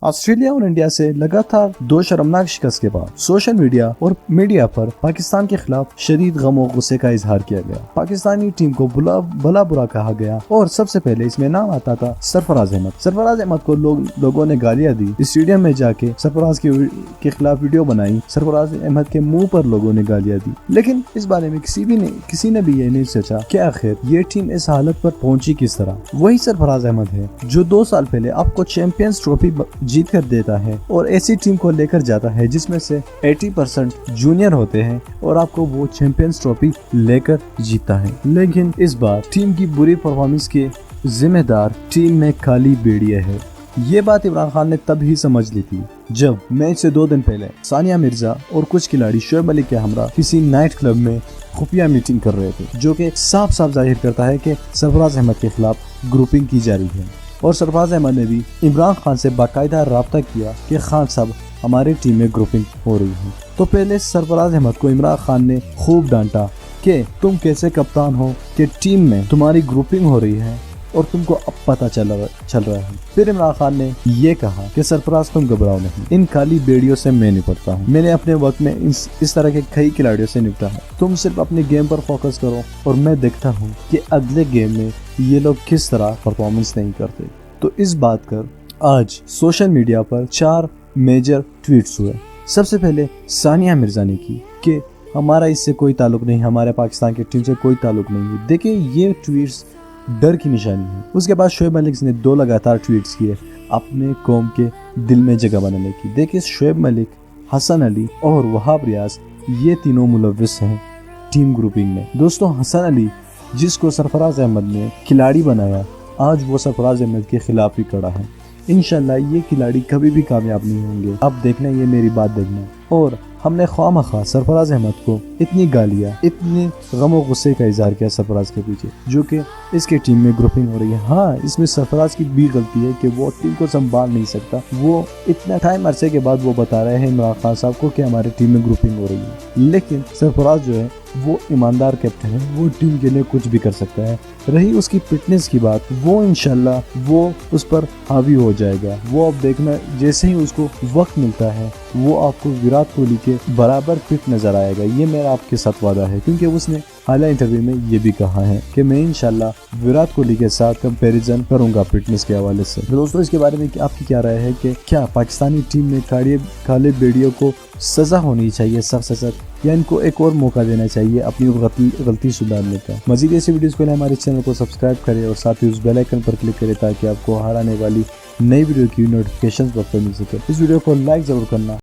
Australia और India से लगातार 2 शर्मनाक शिकस्त के बाद सोशल मीडिया पर पाकिस्तान के खिलाफ शदीद गम और गुस्से का इजहार किया गया। पाकिस्तानी टीम को भला बुरा कहा गया और सबसे पहले इसमें नाम आता था सरफराज अहमद। सरफराज अहमद को लोगों ने गालियां दी। स्टेडियम में जाके सरफराज के खिलाफ वीडियो बनाई। सरफराज अहमद के मुंह पर लोगों ने गालियां दी, लेकिन इस बारे में किसी ने भी ये नहीं सोचा कि आखिर ये टीम इस हालत पर पहुंची किस तरह। वही सरफराज अहमद है जो 2 साल पहले आपको चैंपियंस ट्रॉफी जीत कर देता है और ऐसी टीम को लेकर जाता है जिसमें से 80% जूनियर होते हैं और आपको वो चैंपियंस ट्रॉफी लेकर जीतता है। लेकिन इस बार टीम की बुरी परफॉर्मेंस के जिम्मेदार टीम में काली बेड़िया है। ये बात इमरान खान ने तब ही समझ ली थी जब मैच से 2 दिन पहले सानिया मिर्जा और कुछ खिलाड़ी शोएब मलिक के हमरा किसी नाइट क्लब में खुफिया मीटिंग कर रहे थे, जो कि साफ साफ जाहिर करता है कि सरफराज अहमद के खिलाफ ग्रुपिंग की जा रही है। और सरफराज अहमद ने भी इमरान खान से बाकायदा राब्ता किया कि खान साहब हमारी टीम में ग्रुपिंग हो रही है। तो पहले सरफराज अहमद को इमरान खान ने खूब डांटा कि तुम कैसे कप्तान हो कि टीम में तुम्हारी ग्रुपिंग हो रही है और तुमको अब पता चल रहा है। फिर इमरान खान ने ये कहा कि सरफराज तुम घबराओ नहीं, इन काली बेड़ियों से मैं निपटता हूँ। मैंने अपने वक्त में इस तरह के कई खिलाड़ियों से निपटा है। तुम सिर्फ अपने गेम पर फोकस करो और मैं देखता हूँ कि अगले गेम में ये लोग किस तरह परफॉर्मेंस नहीं करते। तो इस बात कर आज सोशल मीडिया पर 4 मेजर ट्वीट्स हुए। सबसे पहले सानिया मिर्जा ने की कि हमारा इससे कोई ताल्लुक नहीं, हमारे पाकिस्तान की टीम से कोई ताल्लुक नहीं है। देखिए ये ट्वीट्स डर की निशानी है। उसके बाद शोएब मलिक ने 2 लगातार ट्वीट्स किए अपने कौम के दिल में जगह बनाने की। देखिए शोएब मलिक, हसन अली और वहाब रियाज ये तीनों मुलव्विस हैं टीम ग्रुपिंग में। दोस्तों हसन अली जिसको सरफराज अहमद ने खिलाड़ी बनाया, आज वो सरफराज अहमद के खिलाफ ही खड़ा है। इंशाल्लाह ये खिलाड़ी कभी भी कामयाब नहीं होंगे। अब देखना, ये मेरी बात देखना। और हमने ख्वामखा सरफराज अहमद को इतनी गालियाँ, इतने गम और गुस्से का इजहार किया सरफराज के पीछे, जो कि इसके टीम में ग्रुपिंग हो रही है। हाँ, इसमें सरफराज की भी गलती है कि वो टीम को संभाल नहीं सकता। वो इतना टाइम अरसे के बाद वो बता रहे हैं इमरान खान साहब को कि हमारी टीम में ग्रुपिंग हो रही है, लेकिन सरफराज जो है वो ईमानदार कैप्टन है, वो टीम के लिए कुछ भी कर सकता है। रही उसकी फिटनेस की बात, वो इंशाल्लाह वो उस पर हावी हो जाएगा। वो अब देखना, जैसे ही उसको वक्त मिलता है वो आपको विराट कोहली के बराबर फिट नजर आएगा। ये मेरा आपके साथ वादा है, क्योंकि उसने हालिया इंटरव्यू में ये भी कहा है कि मैं इंशाल्लाह विराट कोहली के साथ कंपैरिजन करूंगा फिटनेस के हवाले से। तो दोस्तों इसके बारे में आपकी क्या राय है कि क्या पाकिस्तानी टीम में काले बेड़ियों को सजा होनी चाहिए सख्त से सख्त, या इनको एक और मौका देना चाहिए अपनी गलती सुधारने का? मजीद ऐसी वीडियोस के लिए हमारे चैनल को सब्सक्राइब करें और साथ ही उस बेल आइकन पर क्लिक करें ताकि आपको हर आने वाली नई वीडियो की नोटिफिकेशन वक्त पर मिल सके। इस वीडियो को लाइक जरूर करना।